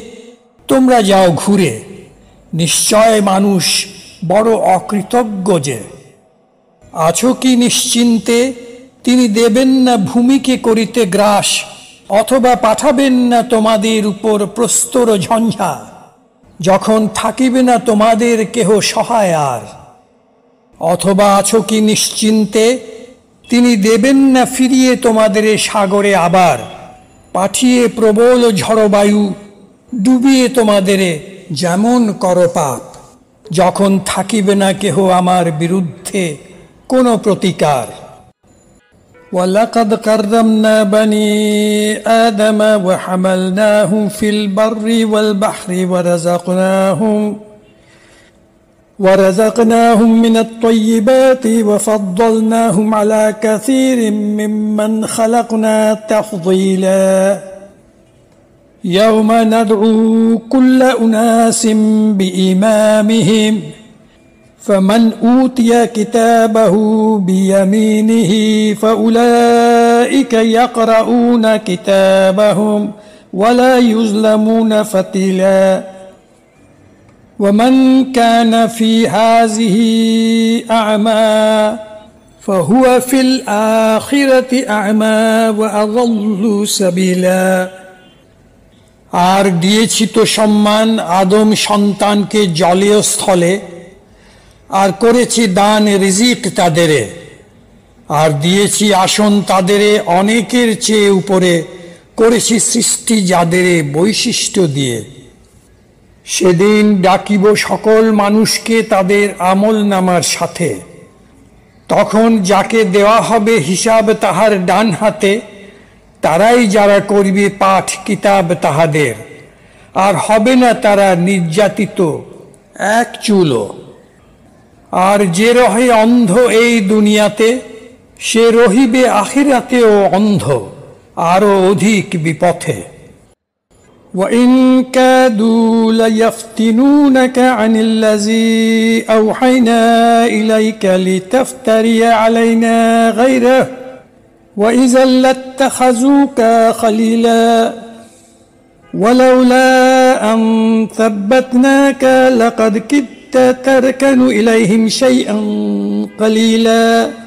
তোমরা যাও ঘুরে। নিশ্চয় মানুষ বড় অকৃতজ্ঞ যে। আছো কি নিশ্চিন্তে, তিনি দেবেন না ভূমিকে করিতে গ্রাস, অথবা পাঠাবেন না তোমাদের উপর প্রস্তর ঝঞ্ঝা, যখন থাকিবে না তোমাদের কেহ সহায় আর। অথবা আছো কি নিশ্চিন্তে তিনি দেবেন না ফিরিয়ে তোমাদের সাগরে আবার পাঠিয়ে প্রবল ঝড়বায়ু ডুবিয়ে তোমাদের যেমন করো পাপ যখন থাকিবে না কেহ আমার বিরুদ্ধে কোনো প্রতিকার وَلَقَدْ كَرَّمْنَا بَنِي آدَمَ وَحَمَلْنَاهُمْ فِي الْبَرِّ وَالْبَحْرِ ورزقناهم من الطيبات وفضلناهم على كثير ممن خلقنا تفضيلا يوم ندعو كل أناس بإمامهم فمن أوتي كتابه بيمينه فأولئك يقرؤون كتابهم ولا يظلمون فتيلا ومن كان في هذه أعمى فهو في الآخرة أعمى وأضل سبيلا আর দিয়েছি তো সম্মান আদম সন্তানকে জলে ও স্থলে আর করেছি দান রিজিক তাদেরে আর দিয়েছি আসন তাদেরে অনেকের চেয়ে উপরে করেছি সৃষ্টি যাদেরে বৈশিষ্ট্য দিয়ে সেদিন ডাকিব সকল মানুষকে তাদের আমল নামার সাথে তখন যাকে দেওয়া হবে হিসাব তাহার ডান হাতে তারাই যারা করবে পাঠ কিতাব তাহাদের আর হবে না তারা নির্যাতিত এক চুলও আর যে রহে অন্ধ এই দুনিয়াতে সে রহিবে আখিরাতেও অন্ধ আরো অধিক বিপথে وَإِن كَادُوا لَيَفْتِنُونَكَ عَنِ الَّذِي أَوْحَيْنَا إِلَيْكَ لِتَفْتَرِيَ عَلَيْنَا غَيْرَهُ وَإِذًا لَاتَّخَذُوكَ خَلِيلًا وَلَوْلَا أَن ثَبَّتْنَاكَ لَقَدْ كِدتَّ تَرْكَنُ إِلَيْهِمْ شَيْئًا قَلِيلًا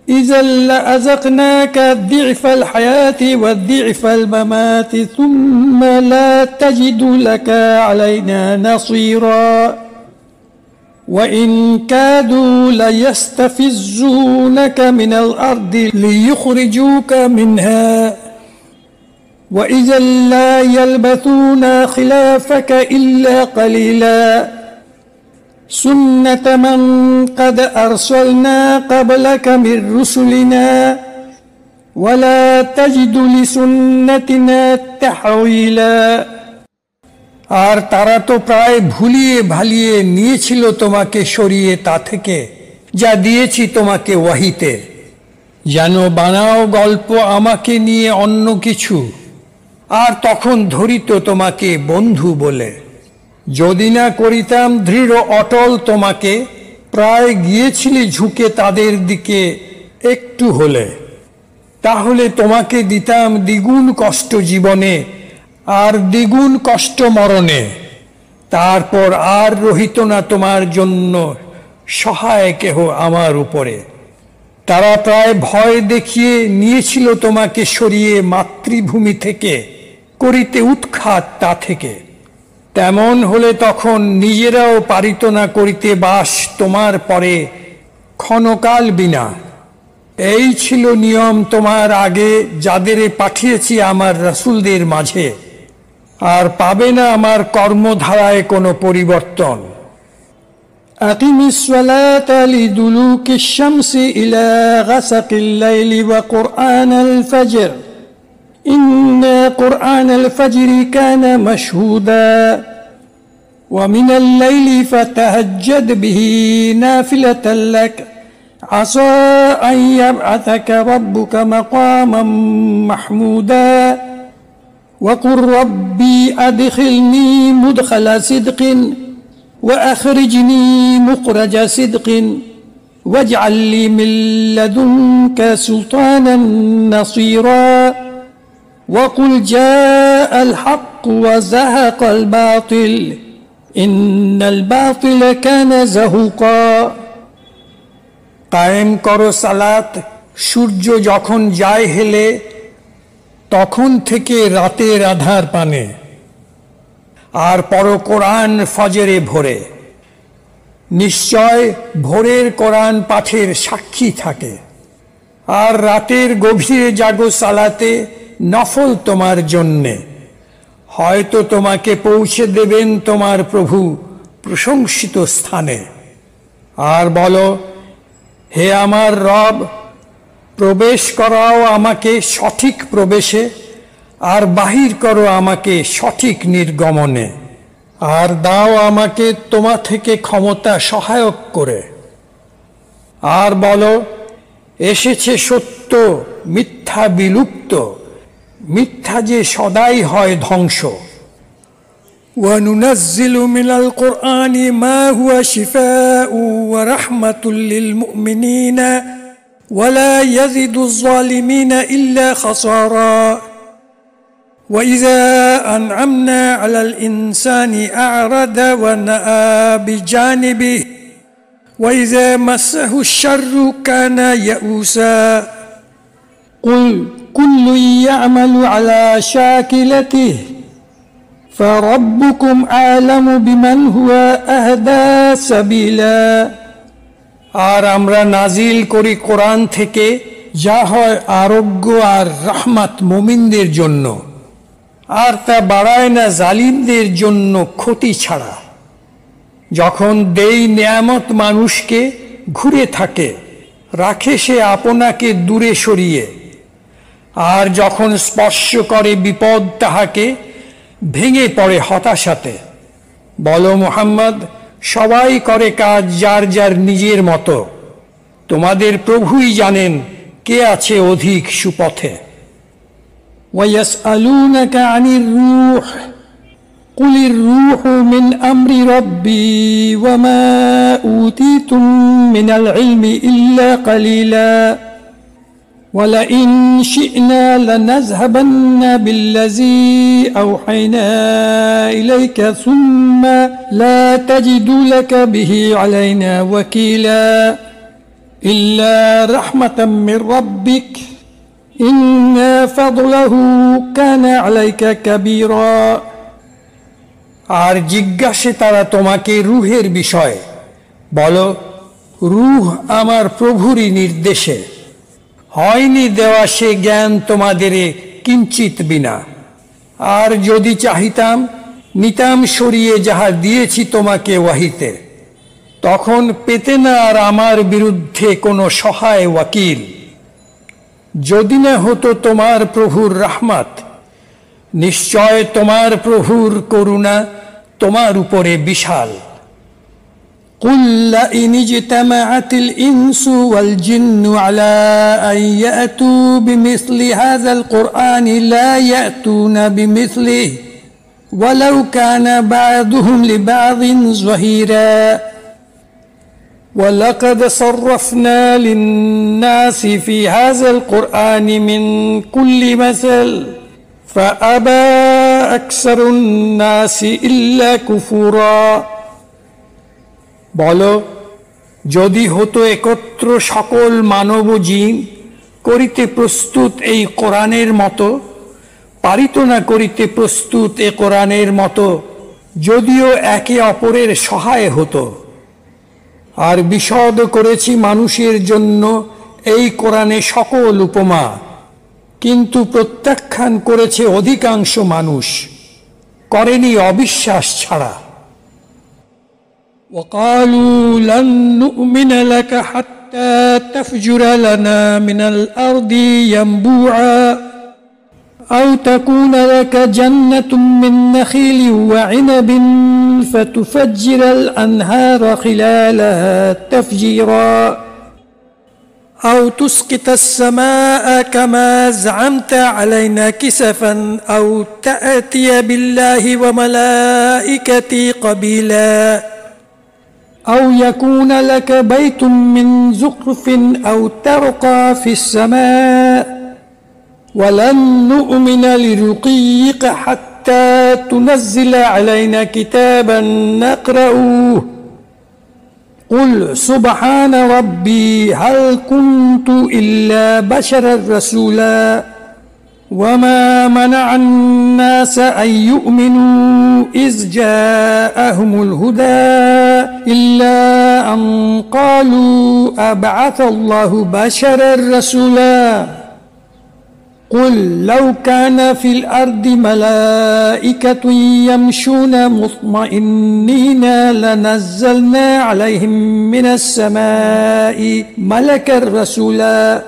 إذا لأذقناك ضعف الحياة وضعف الممات ثم لا تجد لك علينا نصيرا وإن كادوا ليستفزونك من الأرض ليخرجوك منها وإذا لا يلبثون خلافك إلا قليلا سنة من قد أرسلنا قبلك من رسلنا ولا تجد لسنتنا تحويلا আর তারা তো প্রায় ভুলিয়ে ভালিয়ে নিয়েছিল তোমাকে সরিয়ে তা থেকে যা দিয়েছি তোমাকে ওয়াহিতে যেন বানাও গল্প আমাকে নিয়ে অন্য কিছু আর তখন ধরিত তোমাকে বন্ধু বলে যদি না করিতাম দৃঢ় অটল তোমাকে প্রায় গিয়েছিলি ঝুঁকে তাদের দিকে একটু হলে তাহলে তোমাকে দিতাম দ্বিগুণ কষ্ট জীবনে আর দ্বিগুণ কষ্ট মরণে তারপর আর রহিত না তোমার জন্য সহায় কেহ আমার উপরে তারা প্রায় ভয় দেখিয়ে নিয়েছিল তোমাকে সরিয়ে মাতৃভূমি থেকে করিতে উৎখাত তা থেকে তেমন হলে তখন নিজেরাও পারিত না করিতে বাস তোমার পরে ক্ষণকাল বিনা এই ছিল নিয়ম তোমার আগে যাদের পাঠিয়েছি আমার রাসূলদের মাঝে আর পাবে না আমার কর্মধারায় কোনো পরিবর্তন আকিমিস সালাতা লিদুলুকিশ শামসি ইলা গাসাকিল লাইলি ওয়া কুরআনাল ফাজর إن قرآن الفجر كان مشهودا ومن الليل فتهجد به نافلة لك عسى أن يبعثك ربك مقاما محمودا وقل ربي أدخلني مدخل صدق وأخرجني مخرج صدق واجعل لي من لدنك سلطانا نصيرا وقل جاء الحق وزهق الباطل إن الباطل كان زهوقا কায়েম করো সালাত সূর্য যখন যায় হেলে তখন থেকে রাতের আধার পানে আর পড়ো কোরআন ফজরে ভোরে নিশ্চয় ভোরের কোরআন পাঠের সাক্ষী থাকে, আর রাতের গভীরে জাগো সালাতে নফল তোমার জন্যে। হয়তো তোমাকে পৌঁছে দেবেন তোমার প্রভু প্রশংসিত স্থানে। আর বলো, হে আমার রব, প্রবেশ করাও আমাকে সঠিক প্রবেশে, আর বাহির করো আমাকে সঠিক নির্গমনে, আর দাও আমাকে তোমা থেকে ক্ষমতা সহায়ক করে। আর বলো, এসেছে সত্য, মিথ্যা বিলুপ্ত, মিথ্যা যে সদাই হয় ধ্বংস। وننزل من القرآن ما هو شفاء ورحمة للمؤمنين ولا يزيد الظالمين إلا خسارا وإذا أنعمنا على الإنسان أعرض ونأى بجانبه وإذا مسه الشر كان يئوسا قل كل يعمل على شاكلته فَرَبُّكُمْ أَعْلَمُ بِمَنْ هُوَ أَهْدَى سَبِيلًا। আর আমরা নাজিল করি কোরআন থেকে যা হয় আরোগ্য আর রহমত মুমিনদের জন্য, আর তা বাড়ায় না জালিমদের জন্য ক্ষতি ছাড়া। যখন দেই নেয়ামত মানুষকে, ঘুরে থাকে, রাখে সে আপনাকে দূরে সরিয়ে, আর যখন স্পর্শ করে বিপদ তাহাকে, ভেঙে পড়ে হতাশাতে। বলো মুহাম্মদ, সবাই করে কাজ যার যার নিজের মতো, তোমাদের প্রভুই জানেন কে আছে অধিক সুপথে। وَيَسْأَلُونَكَ عَنِ الرُّوحِ قُلِ الرُّوحُ مِنْ أَمْرِ رَبِّي وَمَا أُوتِيتُم مِّنَ الْعِلْمِ إِلَّا قَلِيلًا وَلَئِن شِئْنَا لَنَذْهَبَنَّ بِالَّذِي أَوْحَيْنَا إِلَيْكَ ثُمَّ لَا تَجِدُ لَكَ بِهِ عَلَيْنَا وَكِيلًا إِلَّا رَحْمَةً مِّن رَّبِّكَ إِنَّ فَضْلَهُ كَانَ عَلَيْكَ كَبِيرًا। আর জিজ্ঞাসে তারা তোমাকে রূহের বিষয়, বলো, রূহ আমার প্রভুরই নির্দেশে, হয়নি দেওয়া সে জ্ঞান তোমাদের কিঞ্চিত বিনা। আর যদি চাহিতাম, নিতাম সরিয়ে যাহা দিয়েছি তোমাকে ওয়াহিতে, তখন পেতে না আর আমার বিরুদ্ধে কোনো সহায় ওয়াকিল। যদি না হতো তোমার প্রভুর রহমত, নিশ্চয় তোমার প্রভুর করুণা তোমার উপরে বিশাল। قُلْ لَئِنِ اجْتَمَعَتِ الْإِنسُ وَالْجِنُّ عَلَىٰ أَن يَأْتُوا بِمِثْلِ هَٰذَا الْقُرْآنِ لَا يَأْتُونَ بِمِثْلِهِ وَلَوْ كَانَ بَعْضُهُمْ لِبَعْضٍ ظَهِيرًا وَلَقَدْ صَرَّفْنَا لِلنَّاسِ فِي هَٰذَا الْقُرْآنِ مِنْ كُلِّ مَثَلٍ فَأَبَىٰ أَكْثَرُ النَّاسِ إِلَّا كُفُورًا। বলো, যদি হতো একত্র সকল মানব জিন করিতে প্রস্তুত এই কোরআনের মতো, পারিত না করিতে প্রস্তুত এ কোরআনের মতো, যদিও একে অপরের সহায় হতো। আর বিশদ করেছি মানুষের জন্য এই কোরআনে সকল উপমা, কিন্তু প্রত্যাখ্যান করেছে অধিকাংশ মানুষ, করেনি অবিশ্বাস ছাড়া। وقالوا لن نؤمن لك حتى تفجر لنا من الأرض ينبوعا أو تكون لك جنة من نخيل وعنب فتفجر الأنهار خلالها تفجيرا أو تسقط السماء كما زعمت علينا كسفا أو تأتي بالله وملائكته قبيلا أو يكون لك بيت من زخرف أو ترقى في السماء ولن نؤمن لرقيك حتى تنزل علينا كتابا نقرأه قل سبحان ربي هل كنت إلا بشرا رسولا وما منع الناس أن يؤمنوا إذ جاءهم الهدى إلا أن قالوا أبعث الله بشرا رسولا قل لو كان في الأرض ملائكة يمشون مطمئنين لنزلنا عليهم من السماء ملكا رسولا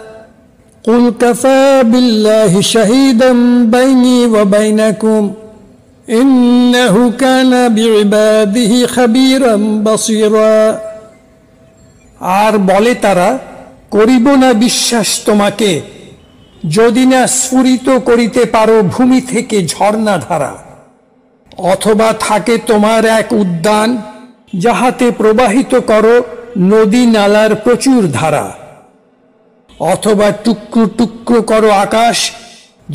قل كفى بالله شهيدا بيني وبينكم إنه كان بعباده خبيرا بصيرا আর বলে তারা, করিব না বিশ্বাস তোমাকে যদি না স্ফুরিত করিতে পারো ভূমি থেকে ঝর্ণা ধারা, অথবা থাকে তোমার এক উদ্যান যাহাতে প্রবাহিত করো নদী নালার প্রচুর ধারা, অথবা টুকরো টুকরো করো আকাশ,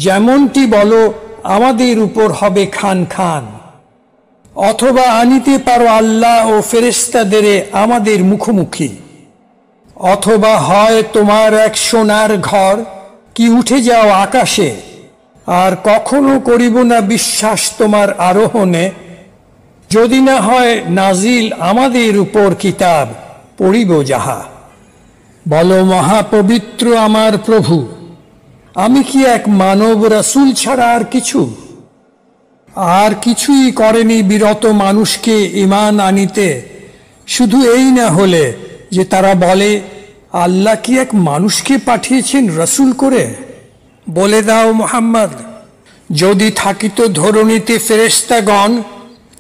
যেমনটি বলো আমাদের উপর হবে খান খান, অথবা আনিতে পারো আল্লাহ ও ফেরেশতাদের আমাদের মুখোমুখি, অথবা হয় তোমার এক সোনার ঘর কি উঠে যাও আকাশে, আর কখনো করিব না বিশ্বাস তোমার আরোহণে যদি না হয় নাজিল আমাদের উপর কিতাব পড়িব যাহা। বলো, মহাপবিত্র আমার প্রভু, আমি কি এক মানব রাসূল ছাড়া আর কিছুই করেনি বিরত মানুষকে ঈমান আনিতে, শুধু এই না হলে যে তারা বলে আল্লাহ কি এক মানুষকে পাঠিয়েছেন রাসূল করে। বলে দাও মুহাম্মদ, যদি থাকিত ধরণীতে ফেরেশতাগণ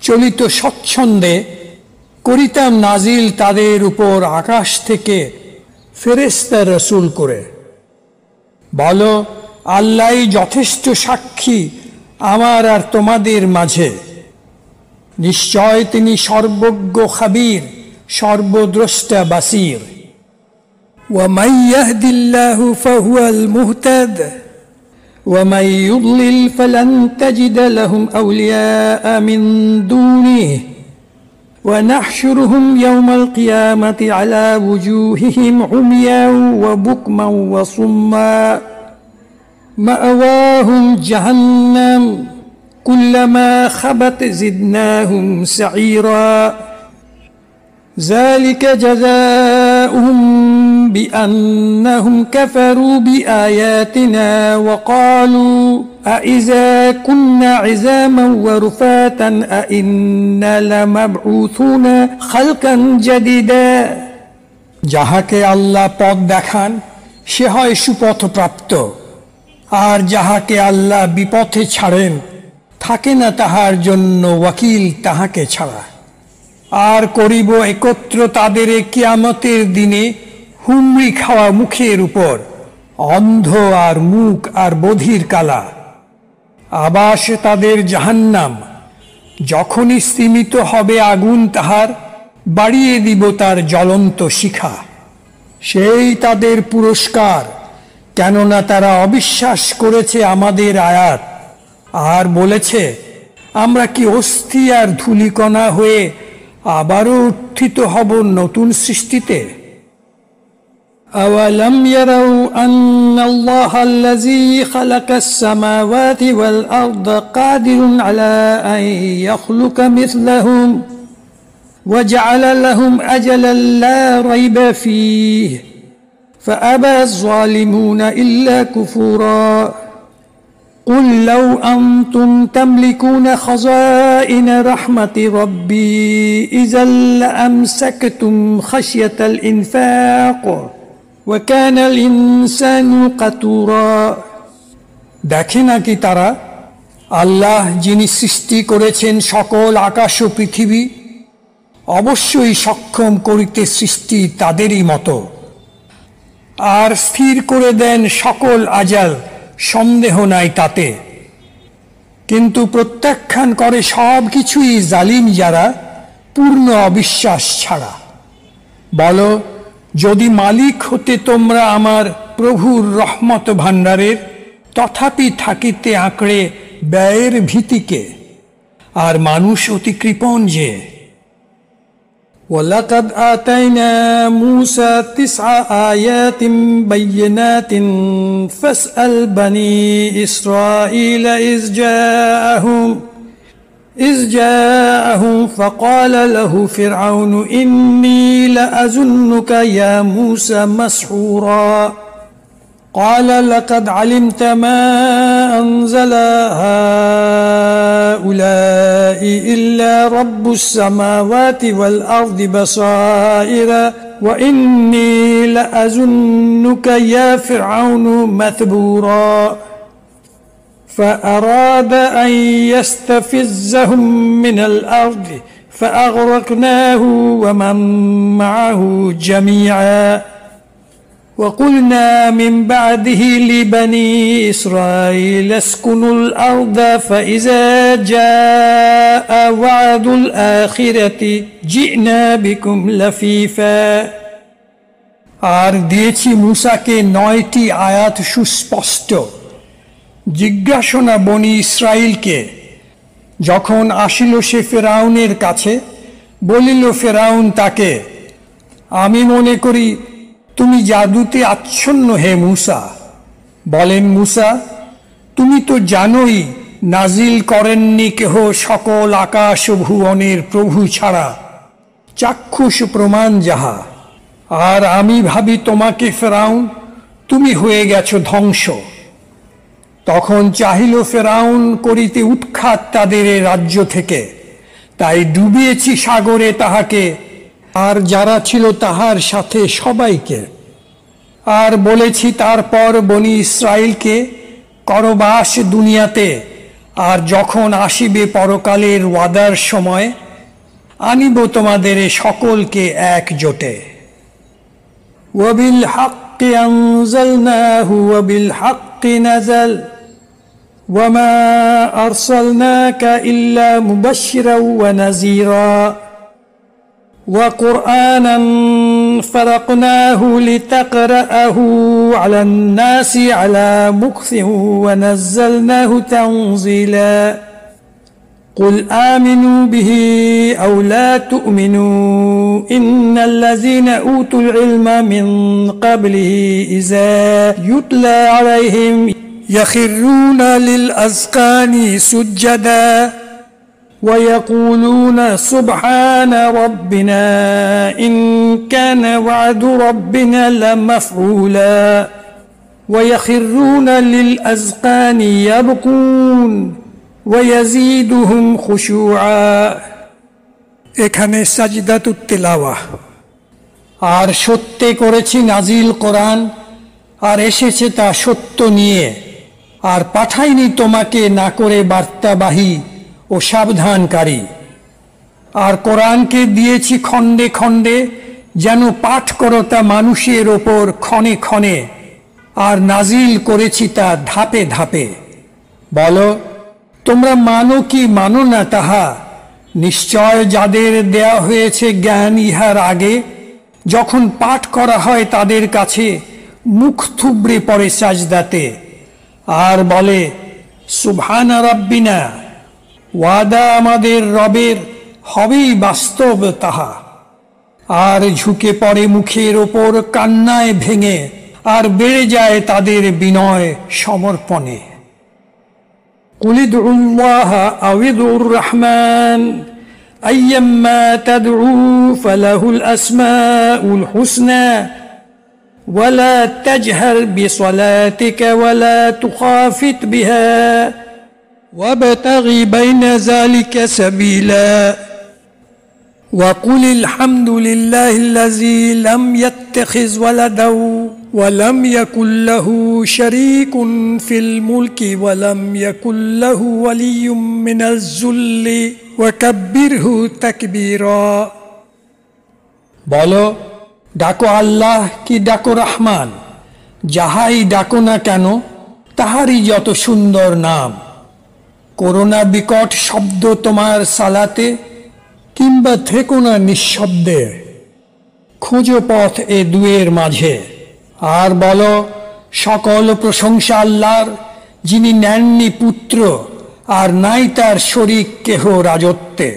চলিত স্বচ্ছন্দে, করিতাম নাজিল তাদের উপর আকাশ থেকে ফেরেশতা রাসূল করে। বলো, আল্লাহই যথেষ্ট সাক্ষী আমার আর তোমাদের মাঝে, নিশ্চয় তিনি সর্বজ্ঞ খাবীর, সর্বদ্রষ্টা বাসীর। ومن يهد الله فهو المهتد ومن يضلل فلن تجد لهم أولياء من دونه ونحشرهم يوم القيامة على وجوههم عميا وبكما وصما مأواهم جهنم كلما خبت زدناهم سعيرا ذلك جزاؤهم بأنهم كفروا بآياتنا وقالوا أإذا كنا عظاما ورفاتا أإنا لمبعوثون خلقا جديدا। যাহাকে আল্লাহ পথ দেখান সে হয় সুপথপ্রাপ্ত, আর যাহাকে আল্লাহ বিপথে ছাড়েন থাকে না তাহার জন্য ওয়াকিল তাহাকে ছাড়া। আর করিব একত্র তাদের কিয়ামতের দিনে হুমড়ি খাওয়া মুখের উপর, অন্ধ আর মুখ আর বধির কালা। আবাস তাদের জাহান্নাম, যখনই স্তিমিত হবে আগুন তাহার, বাড়িয়ে দিব তার জ্বলন্ত শিখা। সেই তাদের পুরস্কার, কেননা তারা অবিশ্বাস করেছে আমাদের আয়াত, আর বলেছে আমরা কি অস্থি আর ধূলিকণা হয়ে আবারও উত্থিত হব নতুন সৃষ্টিতে। أولم يروا أن الله الذي خلق السماوات والأرض قادر على أن يخلق مثلهم وجعل لهم أجلا لا ريب فيه فأبى الظالمون إلا كفورا قل لو أنتم تملكون خزائن رحمة ربي إذا لأمسكتم خشية الإنفاق وكان الإنسان قتورا। দেখে নাকি তারা, আল্লাহ যিনি সৃষ্টি করেছেন সকল আকাশ ও পৃথিবী, অবশ্যই সক্ষম করিতে সৃষ্টি তাদেরই মতো, আর স্থির করে দেন সকল আজাল, সন্দেহ নাই তাতে। কিন্তু প্রত্যাখ্যান করে সব কিছুই জালিম যারা পূর্ণ অবিশ্বাস ছাড়া। বলো, যদি মালিক হতে তোমরা আমার প্রভুর রহমত ভাণ্ডারের, তথাপি থাকিতে আঁকড়ে ব্যয়ের ভীতিকে, আর মানুষ অতি কৃপণ যে। ولقد آتينا موسى 9 آيات بينات فاسأل بني إسرائيل إذ جاءهم فقال له فرعون إني لأظنك يا موسى مسحورا قال لقد علمت ما أنزل هؤلاء إلا رب السماوات والأرض بصائر وإني لأظنك يا فرعون مثبورا فأراد أن يستفزهم من الأرض فأغرقناه ومن معه جميعا وقلنا من بعده لبني إسرائيل اسكنوا الأرض فإذا جاء وعد الآخرة جئنا بكم لفيفا আর দিয়েছি মূসাকে 9টি আয়াত সুস্পষ্ট। জিজ্ঞাসনা বনি ইসরাইলকে, যখন আসিল সে ফেরাউনের কাছে, বলিল ফেরাউন তাকে, আমি মনে করি তুমি জাদুতে আচ্ছন্ন হে মূসা। বলেন মূসা, তুমি তো জানোই নাজিল করেননি কেহ সকল আকাশ ও ভুবনের প্রভু ছাড়া, চাক্ষুষ প্রমাণ যাহা। আর আমি ভাবি তোমাকে ফেরাউন, তুমি হয়ে গেছ ধ্বংস। তখন চাহিল ফেরাউন করিতে উৎখাত তাদের রাজ্য থেকে, তাই ডুবিয়েছি সাগরে তাহাকে আর যারা ছিল তাহার সাথে সবাইকে। আর বলেছি তারপর বনি ইসরাইলকে করবাস দুনিয়াতে, আর যখন আসিবে পরকালের ওয়াদার সময় আনিব তোমাদের সকলকে একজোটে। ওয়াবিল হাক্কি আনজালনাহু ওয়াবিল হাক্কি নাযাল ওয়ামা আরসালনাকা ইল্লা মুবাশশিরাও ওয়া নাযীরা وقرآنا فرقناه لتقرأه على الناس على مكث ونزلناه تنزيلا قل آمنوا به أو لا تؤمنوا إن الذين أوتوا العلم من قبله إذا يتلى عليهم يخرون للأذقان سجدا ويقولون سبحان ربنا إن كان وعد ربنا لمفعولا ويخرون للأذقان يبكون ويزيدهم خشوعا এখানে সাজদাতুত তিলাওয়াহ। আর সত্যে করেছি নাজিল কোরআন, আর এসেছে তা সত্য নিয়ে, আর পাঠাইনি তোমাকে না করে বার্তাবাহী ও সাবধানকারী। আর কোরআনকে দিয়েছি খণ্ডে খণ্ডে, যেন পাঠ করো তা মানুষের ওপর ক্ষণে ক্ষণে, আর নাজিল করেছি তা ধাপে ধাপে। বলো, তোমরা মানো কি মানো না তাহা? নিশ্চয় যাদের দেয়া হয়েছে জ্ঞান ইহার আগে, যখন পাঠ করা হয় তাদের কাছে মুখ থুবড়ে পড়ে সাজদাতে, আর বলে সুবহানা রাব্বিনা, ওয়াদা আমাদের রবের হবেই বাস্তব তাহা। আর ঝুঁকে পড়ে মুখের ওপর কান্নায় ভেঙে, আর বেড়ে যায় তাদের বিনয় সমর্পণে। কুলিদুল্লাহ আউযুর রহমান আইয়াম্মা তাদউ ফালাহুল আসমাউল হুসনা ওয়ালা তাজহার বিসলাতিকা ওয়ালা তুখাফিত বিহা وابتغ بين ذلك سبيلا وقل الحمد لله الذي لم يتخذ ولدا ولم يكن له شريك في الملك ولم يكن له ولي من الذل وكبره تكبيرا বলো, ডাকো আল্লাহ কি ডাকো রহমান, যাহাই ডাকো না কেন তাহারই যত সুন্দর নাম। করোনা বিকট শব্দ তোমার সালাতে, কিংবা থেকো না নিঃশব্দে, খোঁজো পথ এ দুয়ের মাঝে। আর বলো, সকল প্রশংসা আল্লাহর, যিনি নেননি পুত্র আর নাই তার শরীক কেহ রাজত্বে।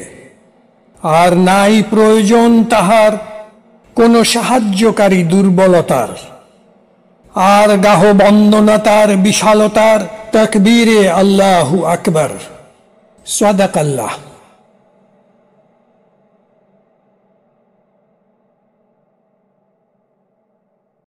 আর নাই প্রয়োজন তাহার কোনো সাহায্যকারী দুর্বলতার। আর গাহ বন্দনা তার বিশালতার, তাকবীরে আল্লাহু আকবার। সাদাকাল্লাহ।